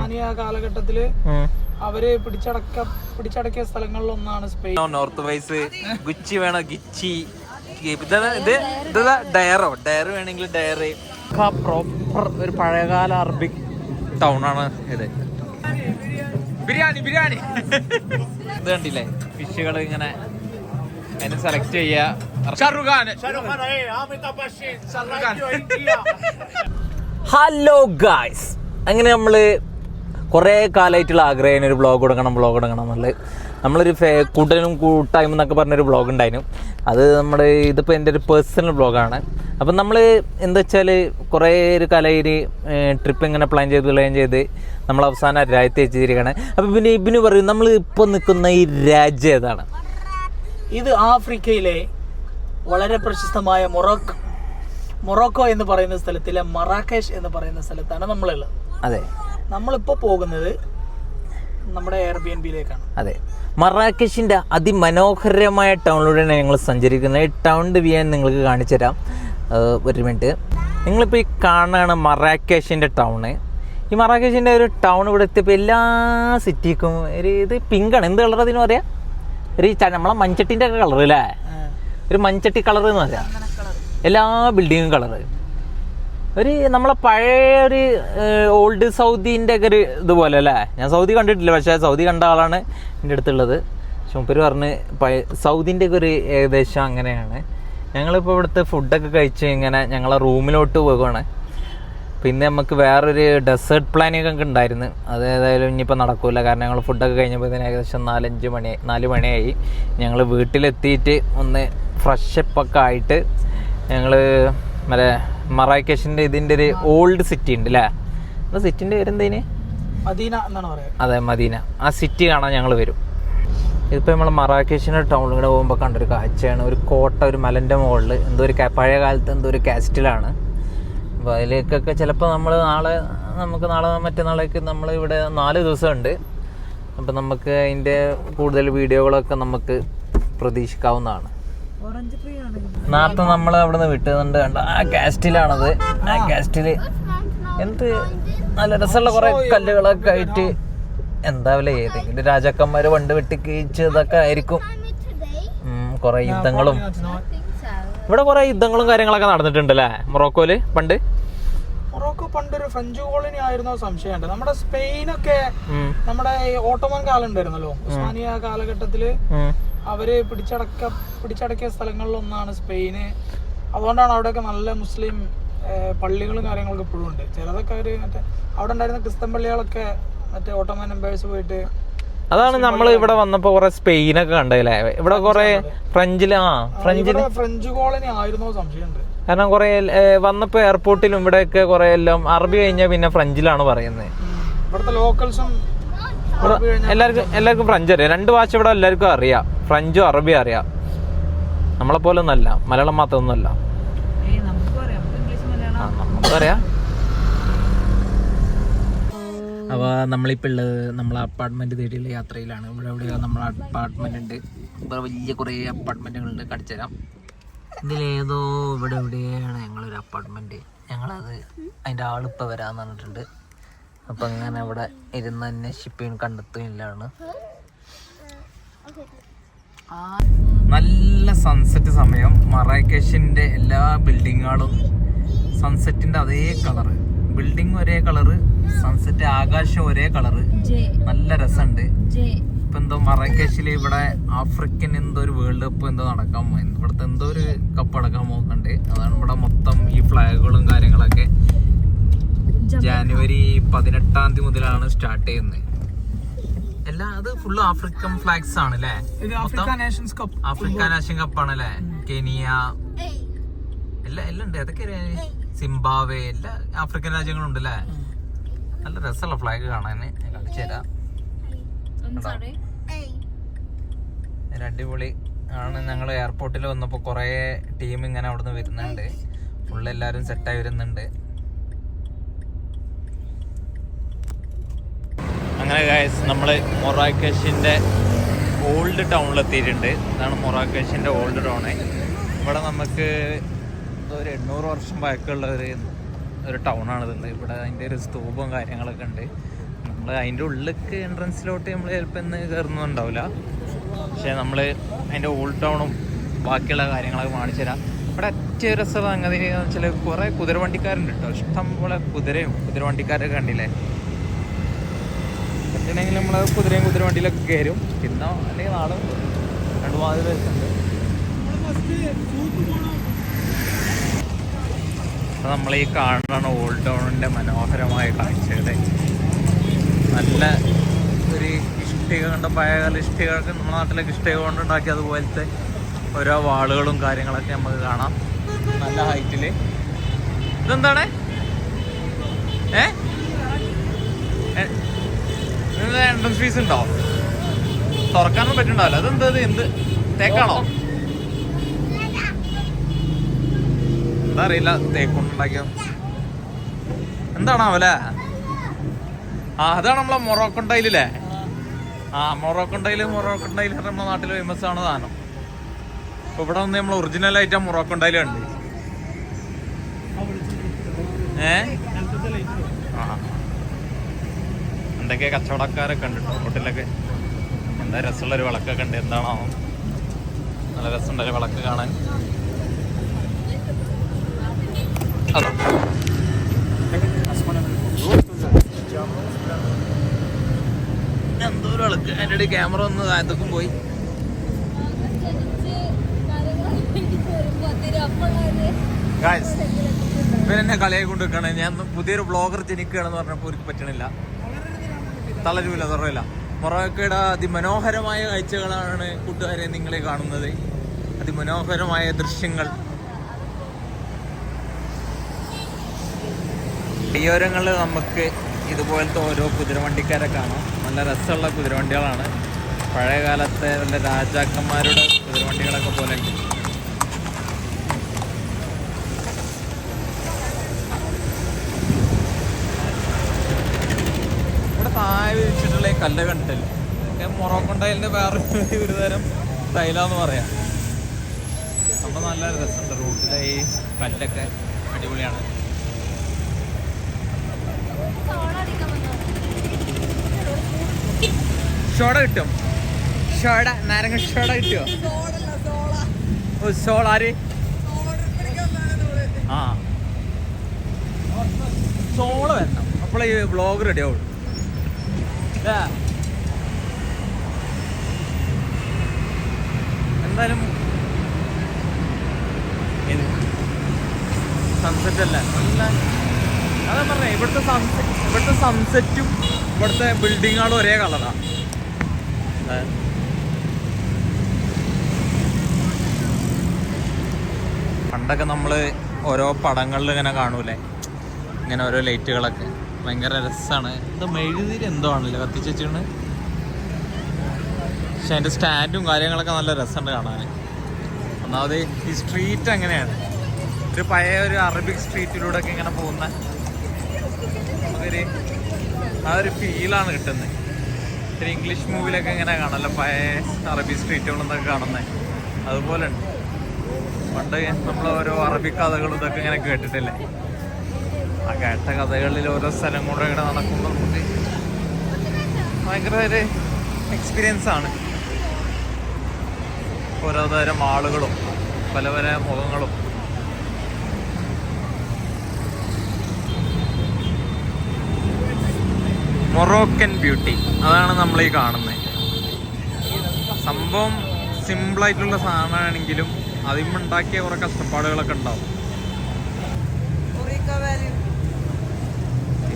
ഉസ്മാനിയ കാലഘട്ടത്തില് അവര് പിടിച്ചടക്കിയ സ്ഥലങ്ങളിൽ ഒന്നാണ് സ്പെയിൻ. നോർത്ത് വൈസ് ഗുച്ചി വേണോ ഗിച്ചി, ഡയറോ ഡയർ വേണമെങ്കിൽ ഡയറ്. പ്രോപ്പർ ഒരു പഴയകാല അറബിക് ടൗൺ ആണ് ഇത്. ബിരിയാണി ബിരിയാണി ഇത് കണ്ടില്ലേ, ഫിഷുകൾ ഇങ്ങനെ അതിന് സെലക്ട് ചെയ്യാ. ഹലോ ഗായ്സ്, അങ്ങനെ നമ്മള് കുറേ കാലമായിട്ടുള്ള ആഗ്രഹം ഒരു വ്ളോഗ് കൊടുക്കണം എന്നുള്ളത്. നമ്മളൊരു കൂട്ടനും കൂട്ടായ്മ എന്നൊക്കെ പറഞ്ഞൊരു വ്ളോഗ് ഉണ്ടായിരുന്നു. അത് നമ്മുടെ ഇതിപ്പോൾ എൻ്റെ ഒരു പേഴ്സണൽ വ്ളോഗാണ്. അപ്പം നമ്മൾ എന്താ വെച്ചാൽ കുറേ ഒരു കലയിൽ ട്രിപ്പ് ഇങ്ങനെ പ്ലാൻ ചെയ്ത് നമ്മൾ അവസാനം രാജ്യത്ത് എത്തിയിരിക്കുകയാണ്. അപ്പം പിന്നെ ഇബിന് പറയും നമ്മൾ ഇപ്പോൾ നിൽക്കുന്ന ഈ രാജ്യം ഏതാണ്? ഇത് ആഫ്രിക്കയിലെ വളരെ പ്രശസ്തമായ മൊറോക്കോ എന്ന് പറയുന്ന സ്ഥലത്തിലെ മറാക്കേഷ് എന്ന് പറയുന്ന സ്ഥലത്താണ് നമ്മളുള്ളത്. അതെ, നമ്മളിപ്പോൾ പോകുന്നത് നമ്മുടെ എയർബിഎൻബിയിലേക്കാണ്. അതെ, മറാക്കേഷിൻ്റെ അതിമനോഹരമായ ടൗണിലൂടെയാണ് ഞങ്ങൾ സഞ്ചരിക്കുന്നത്. ഈ ടൗണിൻ്റെ വ്യൂ ഞാൻ നിങ്ങൾക്ക് കാണിച്ചു തരാം. ഒരു മിനിറ്റ്. നിങ്ങളിപ്പോൾ ഈ കാണുകയാണ് മറാക്കേഷിൻ്റെ ടൗണ്. ഈ മറാക്കേഷിൻ്റെ ഒരു ടൗൺ ഇവിടെ എത്തിയപ്പോൾ എല്ലാ സിറ്റിക്കും ഒരു ഇത് പിങ്കാണ്. എന്ത് കളർ അതിന് പറയാം? ഒരു നമ്മളെ മൺചട്ടിൻ്റെ ഒക്കെ കളർ അല്ലേ, ഒരു മൺചട്ടി കളർ എന്ന് പറയാം. എല്ലാ ബിൽഡിങ്ങും കളറ് ഒരു നമ്മളെ പഴയ ഒരു ഓൾഡ് സൗദീൻ്റെ ഒക്കെ ഒരു ഇതുപോലെ അല്ലേ. ഞാൻ സൗദി കണ്ടിട്ടില്ല, പക്ഷേ സൗദി കണ്ട ആളാണ് എൻ്റെ അടുത്തുള്ളത്. പക്ഷെ മുപ്പര് പറഞ്ഞ് സൗദീൻ്റെ ഒക്കെ ഒരു ഏകദേശം അങ്ങനെയാണ്. ഞങ്ങളിപ്പോൾ ഇവിടുത്തെ ഫുഡൊക്കെ കഴിച്ച് ഇങ്ങനെ ഞങ്ങളെ റൂമിലോട്ട് പോകുകയാണ്. പിന്നെ നമുക്ക് വേറൊരു ഡെസേർട്ട് പ്ലാനിങ് ഒക്കെ ഉണ്ടായിരുന്നു. അത് ഏതായാലും ഇനിയിപ്പോൾ നടക്കില്ല, കാരണം ഞങ്ങൾ ഫുഡൊക്കെ കഴിഞ്ഞപ്പോൾ ഇതിന് ഏകദേശം 4 മണിയായി. ഞങ്ങൾ വീട്ടിലെത്തിയിട്ട് ഒന്ന് ഫ്രഷപ്പൊക്കെ ആയിട്ട് ഞങ്ങൾ മറ്റേ മറാക്കേഷിൻ്റെ ഇതിൻ്റെ ഒരു ഓൾഡ് സിറ്റി ഉണ്ട് അല്ലേ, ആ സിറ്റിൻ്റെ പേരെന്തേന്? മദീന എന്നാണ് പറയുക. അതെ, മദീന. ആ സിറ്റി കാണാൻ ഞങ്ങൾ വരും. ഇതിപ്പോൾ നമ്മൾ മറാക്കേഷിൻ്റെ ടൗണിൽ കൂടെ പോകുമ്പോൾ കണ്ടൊരു കാഴ്ചയാണ്. ഒരു കോട്ട, ഒരു മലൻ്റെ മുകളിൽ എന്തോ ഒരു പഴയ കാലത്ത് എന്തോ ഒരു കാസ്റ്റിലാണ്. അപ്പോൾ അതിലേക്കൊക്കെ ചിലപ്പോൾ നമ്മൾ നാളെ മറ്റന്നാളേക്ക് നമ്മൾ ഇവിടെ 4 ദിവസമുണ്ട്. അപ്പം നമുക്ക് അതിൻ്റെ കൂടുതൽ വീഡിയോകളൊക്കെ നമുക്ക് പ്രതീക്ഷിക്കാവുന്നതാണ്. നേരത്തെ നമ്മൾ അവിടെ നിന്ന് വിട്ടുകൊണ്ട് കണ്ട ആ കാസ്റ്റിലാണത്. ആ കാസ്റ്റിൽ എന്ത് നല്ല രസമുള്ള കുറേ കല്ലുകളൊക്കെ ആയിട്ട് എന്താവില്ല, ഏതെങ്കിലും രാജാക്കന്മാർ പണ്ട് വെട്ടിക്കഴിച്ചതൊക്കെ ആയിരിക്കും. കുറേ യുദ്ധങ്ങളും ഇവിടെ കുറേ യുദ്ധങ്ങളും കാര്യങ്ങളൊക്കെ നടന്നിട്ടുണ്ടല്ലേ മൊറോക്കോയില് പണ്ട്. മൊറോക്കോ പണ്ടൊരു ഫ്രഞ്ച് കോളനി ആയിരുന്നോ സംശയമുണ്ട്. നമ്മുടെ സ്പെയിനൊക്കെ നമ്മുടെ ഓട്ടോമൻ കാലം ഉണ്ടായിരുന്നല്ലോ, ഉസ്മാനിയ കാലഘട്ടത്തില് അവര് പിടിച്ചടക്കിയ സ്ഥലങ്ങളിൽ ഒന്നാണ് സ്പെയിന്. അതുകൊണ്ടാണ് അവിടെയൊക്കെ നല്ല മുസ്ലിം പള്ളികളും കാര്യങ്ങളൊക്കെ ഇപ്പോഴും ഉണ്ട്. ചിലതൊക്കെ അവര് മറ്റേ അവിടെ ഉണ്ടായിരുന്ന ക്രിസ്ത്യൻ പള്ളികളൊക്കെ മറ്റേ ഓട്ടോമൻ എംപയേഴ്സ് പോയിട്ട്. അതാണ് നമ്മൾ ഇവിടെ വന്നപ്പോ കുറെ സ്പെയിനൊക്കെ കണ്ടല്ലേ. ഇവിടെ കുറെ ഫ്രഞ്ച് കോളനി ആയിരുന്നോ സംശയമുണ്ട്. കാരണം കുറെ വന്നപ്പോ എയർപോർട്ടിലും ഇവിടെയൊക്കെ കുറെ എല്ലാം അറബി കഴിഞ്ഞാൽ പിന്നെ ഫ്രഞ്ചിലാണ് പറയുന്നത്. ഇവിടുത്തെ ലോക്കൽസും എല്ലാവർക്കും ഫ്രഞ്ച് അറിയാം. 2 ഭാഷ ഇവിടെ എല്ലാവർക്കും അറിയാം, ഫ്രഞ്ചും അറബിയും അറിയാം. നമ്മളെ പോലെ ഒന്നല്ല, മലയാളം മാത്രമൊന്നുമല്ല, നമുക്കറിയാം. അപ്പോൾ നമ്മളിപ്പോൾ ഉള്ളത് നമ്മളെ അപ്പാർട്ട്മെൻറ്റ് തേടിയുള്ള യാത്രയിലാണ്. ഇവിടെ നമ്മളെ അപ്പാർട്ട്മെൻ്റ് ഉണ്ട്. ഇവിടെ വലിയ കുറേ അപ്പാർട്ട്മെൻറ്റുകളുണ്ട്, കാണിച്ചു തരാം. ഇതിലേതോ എവിടെയാണ് ഞങ്ങളൊരു അപ്പാർട്ട്മെൻറ്റ്. ഞങ്ങളത് അതിൻ്റെ ആളിപ്പോൾ വരാമെന്ന് പറഞ്ഞിട്ടുണ്ട്. അപ്പം അങ്ങനെ ഇവിടെ ഇരുന്ന് അന്വേഷിപ്പും കണ്ടെത്തുകയാണ്. നല്ല സൺസെറ്റ് സമയം. മറാക്കേഷിൻ്റെ എല്ലാ ബിൽഡിങ്ങുകളും സൺസെറ്റിൻ്റെ അതേ കളറ്, ബിൽഡിംഗ് ഒരേ കളറ്, സൺസെറ്റ് ആകാശം ഒരേ കളറ്, നല്ല രസമുണ്ട്. ഇപ്പൊ എന്തോ മറാക്കേഷില് ഇവിടെ ആഫ്രിക്കൻ എന്തോ ഒരു വേൾഡ് കപ്പ് എന്തോ നടക്കാൻ പോകുന്നത്. ഇവിടുത്തെ എന്തോ ഒരു കപ്പ് അടക്കാൻ പോകുന്നുണ്ട്. അതാണ് ഇവിടെ മൊത്തം ഈ ഫ്ലാഗുകളും കാര്യങ്ങളൊക്കെ. ജനുവരി 18 മുതലാണ് സ്റ്റാർട്ട് ചെയ്യുന്നത്. എല്ലാം അത് ഫുള്ള് ആഫ്രിക്കൻ ഫ്ലാഗ്സ് ആണ് അല്ലേ. ആഫ്രിക്ക നേഷൻ കപ്പാണ് അല്ലേ. കെനിയ എല്ലാം ഉണ്ട്. അതൊക്കെ സിംബാബ്വെ എല്ലാ ആഫ്രിക്കൻ രാജ്യങ്ങളുണ്ട് അല്ലേ. നല്ല രസമുള്ള ഫ്ലാഗ് കാണാൻ. ഞാൻ കാണിച്ചു തരാം. അടിപൊളി ആണ്. ഞങ്ങൾ എയർപോർട്ടിൽ വന്നപ്പോൾ കുറേ ടീം ഇങ്ങനെ അവിടുന്ന് വരുന്നുണ്ട്. ഫുള്ള് എല്ലാവരും സെറ്റായി വരുന്നുണ്ട്. അങ്ങനെ ഗൈസ് നമ്മൾ മൊറാക്കേഷിൻ്റെ ഓൾഡ് ടൗണിലെത്തിയിട്ടുണ്ട്. ഇതാണ് മൊറാക്കേഷിൻ്റെ ഓൾഡ് ടൗണ്. ഇവിടെ നമുക്ക് ഒരു 800 വർഷം പഴക്കമുള്ള ഒരു ടൗണാണിതുള്ളത്. ഇവിടെ അതിൻ്റെ ഒരു സ്തൂപവും കാര്യങ്ങളൊക്കെ ഉണ്ട്. നമ്മൾ നമ്മൾ അതിൻ്റെ ഉള്ളിലേക്ക് എൻട്രൻസിലോട്ട് നമ്മൾ ചിലപ്പോൾ ഇന്ന് കയറുന്നുണ്ടാവില്ല. പക്ഷേ നമ്മൾ അതിൻ്റെ ഓൾഡ് ടൗണും ബാക്കിയുള്ള കാര്യങ്ങളൊക്കെ കാണിച്ചു തരാം. ഇവിടെ ഏറ്റവും രസമുള്ള സംഗതി എന്ന് വെച്ചാൽ കുറേ കുതിരവണ്ടിക്കാരുണ്ട് കേട്ടോ. ഇഷ്ടം പോലെ കുതിരയും കുതിരവണ്ടിക്കാരൊക്കെ കണ്ടില്ലേ. പറ്റണമെങ്കിൽ നമ്മൾ കുതിരയും കുതിരവണ്ടിയിലൊക്കെ കയറും. പിന്നെ അല്ലെങ്കിൽ നാളെ 2-3 ദിവസമുണ്ട്. അപ്പം നമ്മൾ ഈ കാണുന്നതാണ് ഓൾഡ് ടൗണിൻ്റെ മനോഹരമായ കാഴ്ചകൾ. നല്ല ഒരു ഇഷ്ടിക കണ്ട പഴയകാല ഇഷ്ടികൾക്ക് നമ്മുടെ നാട്ടിലൊക്കെ ഇഷ്ടിക കൊണ്ടുണ്ടാക്കി അതുപോലത്തെ ഓരോ വാളുകളും കാര്യങ്ങളൊക്കെ നമുക്ക് കാണാം നല്ല ഹൈറ്റിൽ. ഇതെന്താണ് എൻട്രൻസ് ഫീസ് ഉണ്ടോ? തുറക്കാനൊന്നും പറ്റുന്നുണ്ടാവില്ല. അതെന്തത് എന്ത് തേക്കാണോ? എന്താ അറിയില്ല, തേക്കൊണ്ടുണ്ടാക്കിയോ എന്താണാവല്ലേ? അതാണ് നമ്മളെ മൊറോക്കൻ ടൈലല്ലേ? മൊറോക്കൻ ടൈല് നമ്മുടെ നാട്ടിൽ ഫേമസ് ആണ് സാധനം. അപ്പൊ ഇവിടെ വന്ന് നമ്മൾ ഒറിജിനലായിട്ട് മൊറോക്കൻ ടൈല് കണ്ട് എന്തൊക്കെയാ കച്ചവടക്കാരൊക്കെ ഉണ്ട് കേട്ടോ ഹോട്ടലിലൊക്കെ. എന്താ രസമുള്ളൊരു വിളക്കൊക്കെ ഉണ്ട്. എന്താണോ നല്ല രസമുണ്ടൊരു വിളക്ക് കാണാൻ. അതോ എന്തോ ഒരു വിളക്ക്. അതിൻ്റെ ഇടയിൽ ക്യാമറ ഒന്ന് താഴത്തേക്കും പോയി. ഇവരെന്നെ കളിയായി കൊണ്ട് വെക്കണേ. ഞാൻ പുതിയൊരു ബ്ലോഗർ ജനിക്കുകയാണെന്ന് പറഞ്ഞപ്പോൾ എനിക്ക് പറ്റണില്ല. തളരൂല തുറയില്ല. മൊറോക്കയുടെ അതിമനോഹരമായ കാഴ്ചകളാണ് കൂട്ടുകാരെ നിങ്ങളെ കാണുന്നത്. അതിമനോഹരമായ ദൃശ്യങ്ങൾ. വഴിയോരങ്ങളിൽ നമുക്ക് ഇതുപോലത്തെ ഓരോ കുതിരവണ്ടിക്കാരെ കാണാം. നല്ല രസമുള്ള കുതിരവണ്ടികളാണ്. പഴയ കാലത്തെ വല്ല രാജാക്കന്മാരുടെ കുതിരവണ്ടികളൊക്കെ പോലെ ഉണ്ട്. ഇവിടെ താഴെ വിരിച്ചിട്ടുള്ള ഈ കല്ല് കണ്ടില്ലേ, മൊറോക്കൻ ടൈലിൻ്റെ വേറെ ഒരു തരം ടൈലാന്ന് പറയാം. അപ്പം നല്ല രസമുണ്ട്. റോട്ടിലെ ഈ കല്ലൊക്കെ അടിപൊളിയാണ്. ഷോട കിട്ടും. ഷോട നാരങ്ങ ഷോട കിട്ടുമോ? സോള ആര്? സോള വരണം. അപ്പോൾ ഈ ബ്ലോഗ് റെഡി ആവുള്ളൂ. എന്തായാലും സൺസെറ്റ് അല്ല നല്ല. അതാ പറഞ്ഞേ, ഇവിടുത്തെ സൺസെറ്റും ഇവിടുത്തെ ബിൽഡിങ്ങുകളും ഒരേ കളറാണ്. പണ്ടൊക്കെ നമ്മൾ ഓരോ പടങ്ങളിൽ ഇങ്ങനെ കാണൂലേ, ഇങ്ങനെ ഓരോ ലൈറ്റുകളൊക്കെ ഭയങ്കര രസമാണ്. ഇത് മെഴുകുതിരി എന്തോ ആണല്ലോ കത്തിച്ച് വെച്ചിട്ടുണ്ട്. പക്ഷെ അതിൻ്റെ സ്റ്റാൻഡും കാര്യങ്ങളൊക്കെ നല്ല രസമുണ്ട് കാണാൻ. ഒന്നാമത് ഈ സ്ട്രീറ്റ് അങ്ങനെയാണ്, ഒരു പഴയ ഒരു അറബിക് സ്ട്രീറ്റിലൂടെ ഒക്കെ ഇങ്ങനെ പോകുന്ന ആ ഒരു ഫീലാണ് കിട്ടുന്നത്. ഒരു ഇംഗ്ലീഷ് മൂവിലൊക്കെ ഇങ്ങനെ കാണല്ലോ പഴയ അറബിക് സ്ട്രീറ്റുകളെന്നൊക്കെ കാണുന്നത്. അതുപോലെ ഉണ്ട്. പണ്ട് നമ്മൾ ഓരോ അറബിക് കഥകളും ഇതൊക്കെ ഇങ്ങനെ കേട്ടിട്ടില്ലേ. ആ കേട്ട കഥകളിൽ ഓരോ സ്ഥലം കൂടെ ഇങ്ങനെ നടക്കുമ്പോൾ നമുക്ക് ഭയങ്കര ഒരു എക്സ്പീരിയൻസ് ആണ്. ഓരോ തരം ആളുകളും പല പല മുഖങ്ങളും. മൊറോക്കൻ ബ്യൂട്ടി അതാണ് നമ്മൾ ഈ കാണുന്നത്. സംഭവം സിമ്പിളായിട്ടുള്ള സാധനമാണെങ്കിലും അതിമുണ്ടാക്കിയ കുറെ കഷ്ടപ്പാടുകളൊക്കെ ഉണ്ടാവും.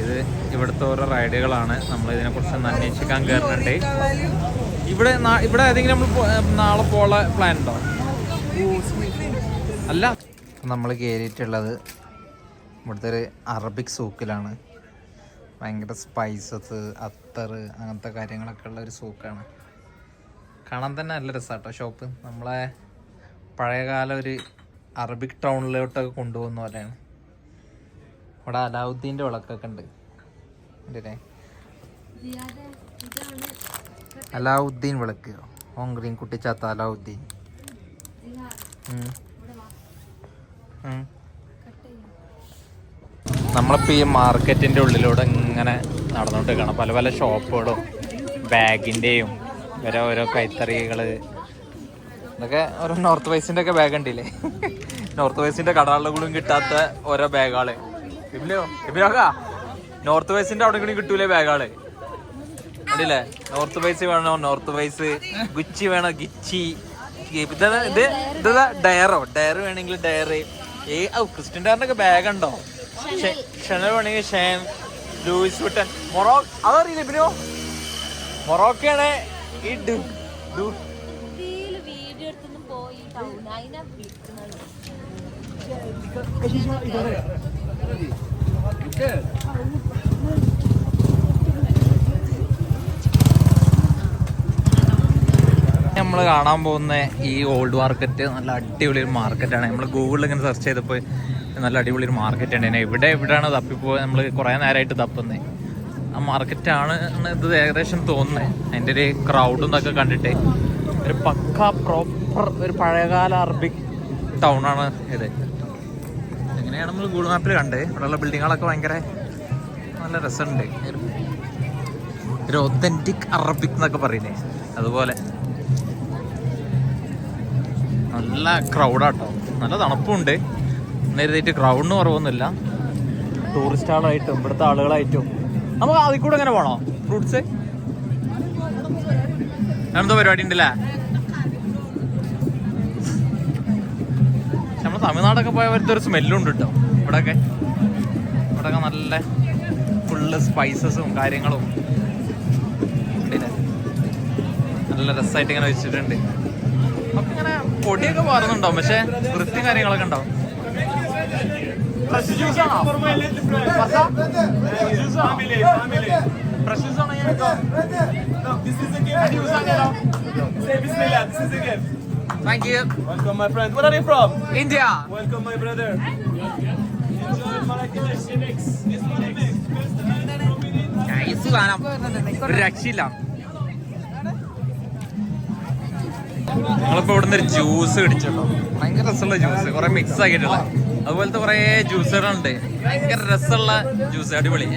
ഇത് ഇവിടുത്തെ ഓരോ റൈഡുകളാണ്. നമ്മൾ ഇതിനെക്കുറിച്ച് ഒന്ന് അന്വേഷിക്കാൻ കയറുന്നുണ്ട്. ഇവിടെ ഏതെങ്കിലും നമ്മൾ നാളെ പോകാനുള്ള പ്ലാൻ ഉണ്ടോ? അല്ല, നമ്മൾ കയറിയിട്ടുള്ളത് ഇവിടുത്തെ ഒരു അറബിക് സൂക്കിലാണ്. ഭയങ്കര സ്പൈസസ്, അത്തർ, അങ്ങനത്തെ കാര്യങ്ങളൊക്കെ ഉള്ള ഒരു സൂക്കാണ്. കാണാൻ തന്നെ നല്ല രസമാണ് കേട്ടോ ഷോപ്പ്. നമ്മളെ പഴയകാല ഒരു അറബിക് ടൗണിലോട്ടൊക്കെ കൊണ്ടുപോകുന്ന പോലെയാണ്. ഇവിടെ അലാവുദ്ദീൻ്റെ വിളക്കൊക്കെ ഉണ്ട്. അല്ലേ, അലാവുദ്ദീൻ വിളക്ക്. ഓങ്ക്രീൻ കുട്ടിച്ചാത്ത അലാവുദ്ദീൻ. നമ്മളിപ്പോൾ ഈ മാർക്കറ്റിൻ്റെ ഉള്ളിലൂടെ ഇങ്ങനെ നടന്നുകൊണ്ട് കാണാം. പല പല ഷോപ്പുകളും ബാഗിൻ്റെയും ഓരോ കൈത്തറികൾ, ഇതൊക്കെ ഓരോ നോർത്ത് വെസ്റ്റിൻ്റെ ഒക്കെ ബാഗ് ഉണ്ടില്ലേ. നോർത്ത് വെസ്റ്റിൻ്റെ കടകളിലും കിട്ടാത്ത ഓരോ ബാഗുകൾ. ഇബിലോക്കാ നോർത്ത് വെസ്റ്റിൻ്റെ അവിടെ കൂടി കിട്ടൂലേ ബാഗുകൾ കണ്ടില്ലേ. നോർത്ത് വൈസ് വേണോ നോർത്ത് വൈസ്, ഗുച്ചി വേണോ ഗിച്ചി, ഡയർ വേണമെങ്കിൽ ഡയർ. ക്രിസ്ത്യൻ ഡയറിനൊക്കെ ബാഗ് ഉണ്ടോ? ഷെനൽ വേണമെങ്കിൽ ഷെൻ, ലൂയിസ് വിട്ടൻ, അതറിയില്ല. പിന്നെ മൊറോക്കയാണ് ഈ നമ്മൾ കാണാൻ പോകുന്ന ഈ ഓൾഡ് മാർക്കറ്റ് നല്ല അടിപൊളി ഒരു മാർക്കറ്റാണ്. നമ്മൾ ഗൂഗിളിൽ ഇങ്ങനെ സെർച്ച് ചെയ്തപ്പോൾ നല്ല അടിപൊളി ഒരു മാർക്കറ്റാണ്. ഇവിടെയാണ് തപ്പിപ്പോൾ നമ്മൾ കുറേ നേരമായിട്ട് തപ്പുന്നത്. ആ മാർക്കറ്റാണ് ഇത് ഏകദേശം തോന്നുന്നത്. അതിൻ്റെ ഒരു ക്രൗഡും ഇതൊക്കെ കണ്ടിട്ട് ഒരു പക്ക പ്രോപ്പർ ഒരു പഴയകാല അറബിക് ടൗണാണ് ഇത്. എങ്ങനെയാണ് നമ്മൾ ഗൂഗിൾ മാപ്പിൽ കണ്ടത്. ഇവിടെയുള്ള ബിൽഡിങ്ങുകളൊക്കെ ഭയങ്കര നല്ല രസമുണ്ട്. ഒരു ഒത്തൻറ്റിക് അറബിക് എന്നൊക്കെ പറയുന്നത് അതുപോലെ. നല്ല ക്രൗഡാട്ടോ, നല്ല തണുപ്പുണ്ട്. നേരിട്ട് ക്രൗഡിന് കുറവൊന്നുമില്ല. ടൂറിസ്റ്റ് ആളായിട്ടും ഇവിടുത്തെ ആളുകളായിട്ടും നമുക്ക് അതിൽ കൂടെ എങ്ങനെ പോകണോ? ഫ്രൂട്ട്സ് എന്തോ പരിപാടി ഉണ്ടല്ലേ. നമ്മൾ തമിഴ്നാടൊക്കെ പോയ ഒരു സ്മെല്ലുണ്ട് കേട്ടോ. ഇവിടെയൊക്കെ നല്ല ഫുള്ള് സ്പൈസസും കാര്യങ്ങളും നല്ല രസമായിട്ട് ഇങ്ങനെ വെച്ചിട്ടുണ്ട്. അപ്പൊ ഇങ്ങനെ പൊടിയൊക്കെ മാറുന്നുണ്ടാവും, പക്ഷെ വൃത്തിയും കാര്യങ്ങളൊക്കെ ഉണ്ടാവും. Thank you. Welcome, my friend. Where are you from? India. Welcome, my brother. ഒരു രക്ഷയില്ല. നമ്മളിപ്പോ ഇവിടുന്ന് ഒരു ജ്യൂസ് കുടിച്ചോ. ഭയങ്കര രസമുള്ള ജ്യൂസ്, കുറെ മിക്സ് ആക്കിയിട്ടുള്ള അതുപോലത്തെ കുറെ ജ്യൂസുകളുണ്ട്. ഭയങ്കര രസമുള്ള ജ്യൂസ്, അടിപൊളി.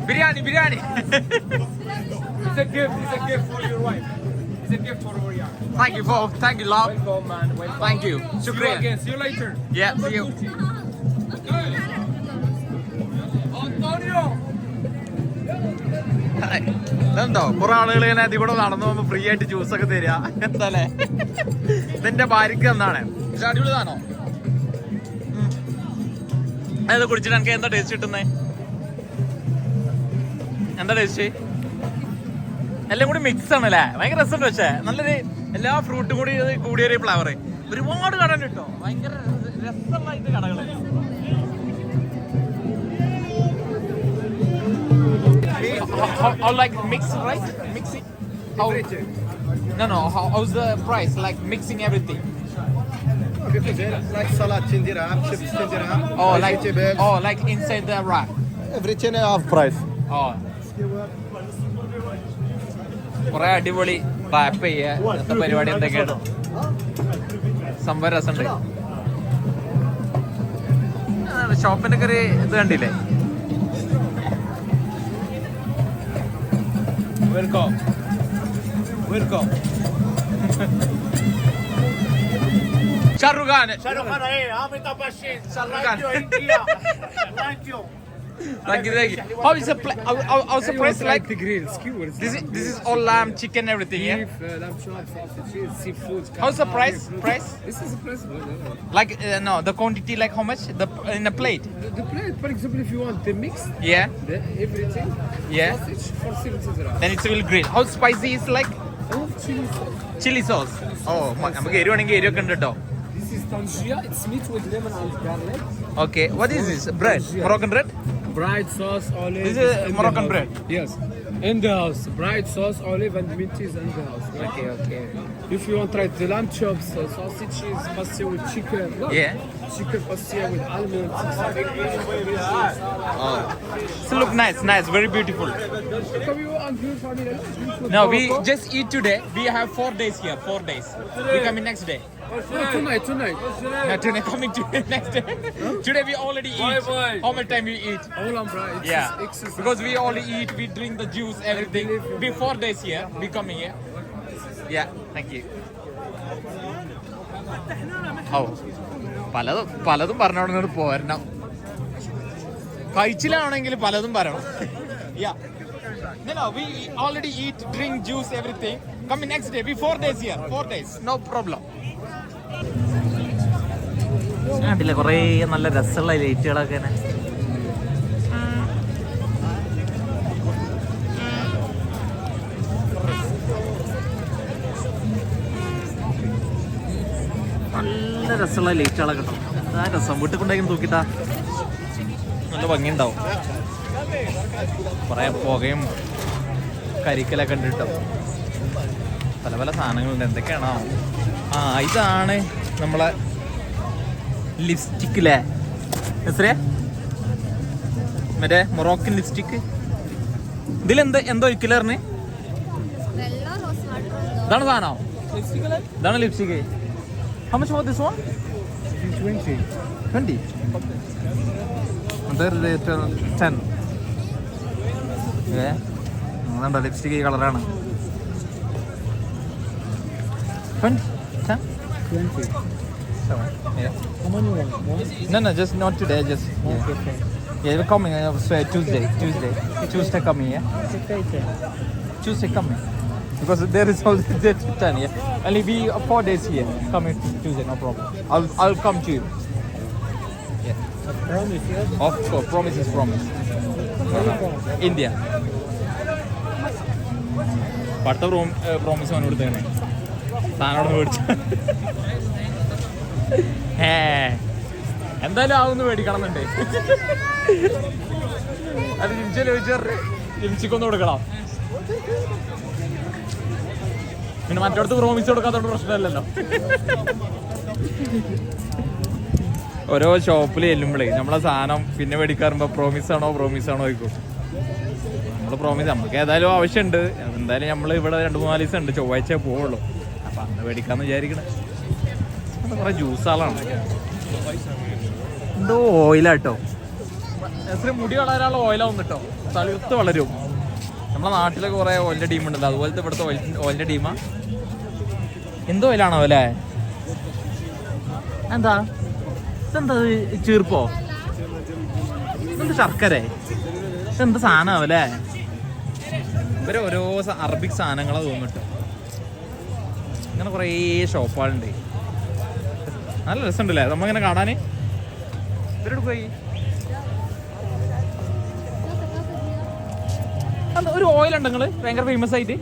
Biryani biryani. It's a gift. It's a gift for your wife. It's a gift for Orion. Thank you, love. Welcome, man. Welcome. Thank you. See you Shukriya. again. See you later. Yeah, see you. Antonio. ഇതെന്തോ കുറെ ആളുകൾ ഇങ്ങനെ അതിൽ കൂടെ നടന്നു പോകുമ്പോ free ആയിട്ട് juice ഒക്കെ തരിക. എന്താല്ലേ ഇതെന്റെ ഭാര്യക്ക് എന്താണ് പക്ഷെ അടിപൊളിതാണോ? അത് കുടിച്ചിട്ട് എനിക്ക് എന്താ ടേസ്റ്റ് കിട്ടുന്നേ? എന്താ ടേസ്റ്റ്? എല്ലാം കൂടി മിക്സ് ആണല്ലേ, ഭയങ്കര രസമുണ്ട്. പക്ഷേ നല്ലൊരു എല്ലാ ഫ്രൂട്ടും കൂടി കൂടിയൊരു ഫ്ലവർ. ഒരുപാട് കട കിട്ടോ, ഭയങ്കര രസമുള്ള ഇത് കടകള്. How like mix, right? Mixing? How? No. How's the price? Like mixing everything? Like salad 10 dirham, chips 10 dirham. Like inside the wrap. Everything half price. Oh. കുറെ അടിപൊളി റാപ്പ് ചെയ്യുക അങ്ങനത്തെ പരിപാടി എന്തൊക്കെയാണ്. സംഭവം രസമുണ്ട്. ഷോപ്പിന്റെ ഒക്കെ ഒരു ഇത് കണ്ടില്ലേ? Welcome. Shahrukh Khan. Hey, Amitabh Bachchan. Thank you, India. Thank you. Thank you. How's the price like? The grill, skewers. This is all lamb, chicken, everything, yeah? Beef, lamb chops, sausage, cheese, seafood. How's the price? This is the price. Like no, the quantity, like how much? In a plate? The plate, for example, if you want the mix, Yeah. everything, Yeah. sausage for 70 dirham. Then it's will green. How spicy is like? Chili sauce. Chili sauce. Oh, നമുക്ക് എരിവാണെങ്കിൽ എരിവൊക്കെ ഉണ്ട് കേട്ടോ. This is tangia. It's meat with lemon and garlic. Okay, what is this? Bread? Moroccan bread? bright sauce, olive. This is in the Moroccan house. bread? Yes. In the house. Bright sauce, olive, and mint cheese in the house. Okay. If you want to try the lamb chops, sausages, pastilla with chicken. No. Yeah. Chicken pastilla with almonds. So look nice, very beautiful. Come you and your family. No, we just eat today. We have 4 days here, 4 days. We coming next day. No, tonight. No, today coming to next day. Today we already eat. How much time we eat? All on bright. Yeah, because we only eat, we drink the juice, everything. We 4 days here, we coming here. Yeah, thank you. Oh, പലതും പറഞ്ഞോട് പോരണം. കഴിച്ചിലാണെങ്കിൽ പലതും പറയണം. Yeah. No, we already eat, drink, juice, everything. Coming next day, we 4 days here, 4 days, no problem. കണ്ടില്ല കുറേ നല്ല രസമുള്ള ലൈറ്റുകളൊക്കെ നല്ല രസമുള്ള ലൈറ്റുകളൊക്കെ കേട്ടോ. ആ രസം വീട്ടിൽ കൊണ്ടായി തൂക്കിട്ടാ നല്ല ഭംഗിയുണ്ടാവും. കുറേ പുകയും കരിക്കലൊക്കെ ഉണ്ട് കേട്ടോ. പല സാധനങ്ങളുണ്ട്. എന്തൊക്കെയാണോ? ഇതാണ് നമ്മളെ ലിപ്സ്റ്റിക് അല്ലേ എത്രയാ? മറ്റേ മൊറോക്കൻ ലിപ്സ്റ്റിക്. എന്തോ ഒരിക്കലറിന് ഇതാണ് സാധനം. ഇതാണ് lipstick. How much for this one? 20. 20. There 10. അതുണ്ടോ ലിപ്സ്റ്റിക് ഈ കളറാണ്. 20. 10. 20. Yeah. How many you want? No, just not today. Just Okay. yeah, we're coming. Tuesday coming. Yeah. Tuesday coming. Because there is already 10. Yeah. Only we 4 days here. Coming Tuesday, no problem. I'll come to you. Yeah. Promise, yes? Of course, promise is promise. India. അടുത്ത promise അവനോട് തേണേ സാധനോട് മേടിച്ച എന്തായാലും ആവുന്ന് മേടിക്കണം എന്നുണ്ട്. അത് ജിംസിയെ ചോദിച്ചാറ് ജിംസിക്കൊന്ന് കൊടുക്കണം. പിന്നെ മറ്റടുത്ത് promise കൊടുക്കാത്തോണ്ട് പ്രശ്നമല്ലല്ലോ. ഓരോ ഷോപ്പിൽ ചെല്ലുമ്പോഴേ നമ്മളെ സാധനം പിന്നെ മേടിക്കാറുമ്പോൾ പ്രോമിസാണോ ചോദിക്കും. നമ്മൾ പ്രോമിസ് നമുക്ക് ഏതായാലും ആവശ്യമുണ്ട്. എന്തായാലും നമ്മൾ ഇവിടെ 2-3 ദിവസം ഉണ്ട്. ചൊവ്വാഴ്ച പോവുള്ളൂ. അപ്പം അന്ന് മേടിക്കാമെന്ന് വിചാരിക്കണേ. അത് കുറേ ജ്യൂസാളാണ്. എന്തോ ഓയിലാട്ടോ. എത്ര മുടി വളരാനുള്ള ഓയിലാവും കേട്ടോ. തളിർത്ത് വളരും. നമ്മളെ നാട്ടിലൊക്കെ കുറേ ഓയിലിൻ്റെ ടീമുണ്ടല്ലോ. അതുപോലത്തെ ഇവിടുത്തെ ഓയിലിൻ്റെ ടീമാ. എന്തോ ഓയിലാണോ അല്ലേ? എന്താ ഇതെന്താ ചീർപ്പോ? ഇതെന്ത് ശർക്കര? ഇതെന്ത് സാധനമാവും അല്ലേ? ഇവരെ ഓരോ അറബിക് സാധനങ്ങളാണ് തോന്നിട്ട്. ഇങ്ങനെ കുറേ ഷോപ്പുകളുണ്ട്. നല്ല രസമുണ്ടല്ലേ നമ്മളിങ്ങനെ കാണാൻ. ഇവരോട് പോയി ഒരു ഓയിൽ ഉണ്ട് നിങ്ങൾ ഭയങ്കര ഫേമസ് ആയിട്ട്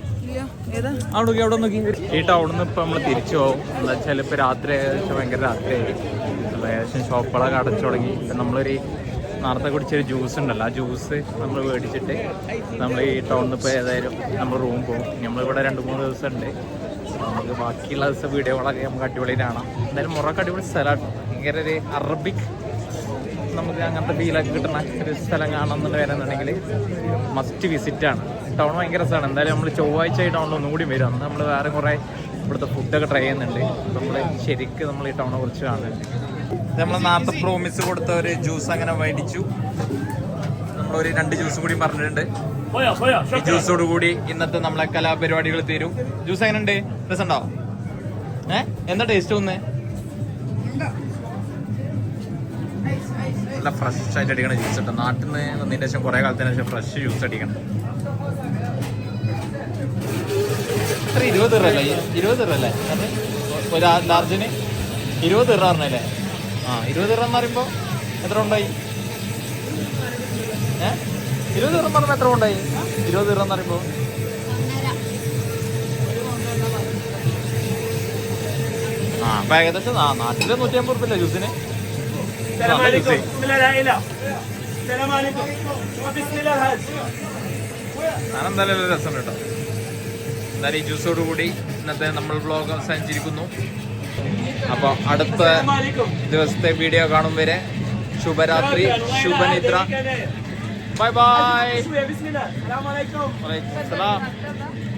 അവിടെ നോക്കി. ഈ ടൗണിൽ നിന്ന് ഇപ്പം നമ്മൾ തിരിച്ചു പോകും. എന്താ വെച്ചാൽ ഇപ്പോൾ രാത്രി ഏകദേശം ഭയങ്കര രാത്രിയായി. ഏകദേശം ഷോപ്പുകളൊക്കെ അടച്ചു തുടങ്ങി. ഇപ്പം നമ്മളൊരു നേരത്തെ കുടിച്ചൊരു ജ്യൂസ് ഉണ്ടല്ലോ, ആ ജ്യൂസ് നമ്മൾ മേടിച്ചിട്ട് നമ്മൾ ഈ ടൗണിൽ ഇപ്പോൾ ഏതായാലും നമ്മൾ റൂം പോകും. നമ്മളിവിടെ 2-3 ദിവസം ഉണ്ട്. നമുക്ക് ബാക്കിയുള്ള ദിവസം വീഡിയോകളൊക്കെ നമുക്ക് അടിപൊളിയിൽ കാണാം. എന്തായാലും മൊറോക്കോ അടിപൊളി സ്ഥലമാണ്. ഭയങ്കര ഒരു അറബിക് നമുക്ക് അങ്ങനത്തെ ഫീലൊക്കെ കിട്ടുന്ന ഒരു സ്ഥലം കാണണമെന്ന് വരുന്നുണ്ടെങ്കിൽ മസ്റ്റ് വിസിറ്റാണ്. ടൗൺ ഭയങ്കര രസമാണ്. എന്തായാലും നമ്മൾ ചൊവ്വാഴ്ച ഈ ടൗണിൽ ഒന്നുകൂടി വരും. അന്ന് നമ്മൾ വേറെ കുറേ ഇവിടുത്തെ ഫുഡൊക്കെ ട്രൈ ചെയ്യുന്നുണ്ട്. നമ്മൾ ശരിക്കും നമ്മൾ ഈ ടൗണിനെ കുറിച്ച് കാണുന്നുണ്ട്. നമ്മൾ നേരത്തെ പ്രോമിസ് കൊടുത്ത ഒരു ജ്യൂസ് അങ്ങനെ മേടിച്ചു. നമ്മളൊരു 2 ജ്യൂസ് കൂടി പറഞ്ഞിട്ടുണ്ട്. ഈ ജ്യൂസോട് കൂടി ഇന്നത്തെ നമ്മളെ കലാപരിപാടികൾ തീരും. ജ്യൂസ് എങ്ങനെ ഉണ്ട്? രസമുണ്ടോ? എന്താ ടേസ്റ്റ് തോന്നുന്നത്? നല്ല ഫ്രഷ് ആയിട്ട് അടിക്കണ ജ്യൂസ് കിട്ടും. നാട്ടിൽ നിന്ന് വന്നതിന് ശേഷം കുറേ കാലത്തിന് ശേഷം ഫ്രഷ് ജ്യൂസ് അടിക്കണം. എത്ര 20 ദിർഹം അല്ലേ? 20 ദിർഹം അല്ലേ ഒരു ലാർജിന്? 20 ദിർഹം പറഞ്ഞല്ലേ? 20 ദിർഹം എന്ന് പറയുമ്പോൾ എത്ര ഉണ്ടായി? 20 ദിർഹം പറയുമ്പോൾ എത്ര ഉണ്ടായി? 20 ദിർഹം എന്ന് പറയുമ്പോൾ അപ്പൊ ഏകദേശം നാട്ടില് 150 ഉറുപ്പില്ല ജ്യൂസിന്. السلام عليكم. بسم الله الحج. എന്തായാലും രസം കേട്ടോ. എന്തായാലും ഈ ജ്യൂസോട് കൂടി ഇന്നത്തെ നമ്മൾ വ്ളോഗ് അവസാനിച്ചിരിക്കുന്നു. അപ്പോൾ അടുത്ത ദിവസത്തെ വീഡിയോ കാണും വരെ ശുഭരാത്രി, ശുഭനിദ്ര. Bye bye. بسم الله. السلام عليكم. വലൈക്കും സലാം.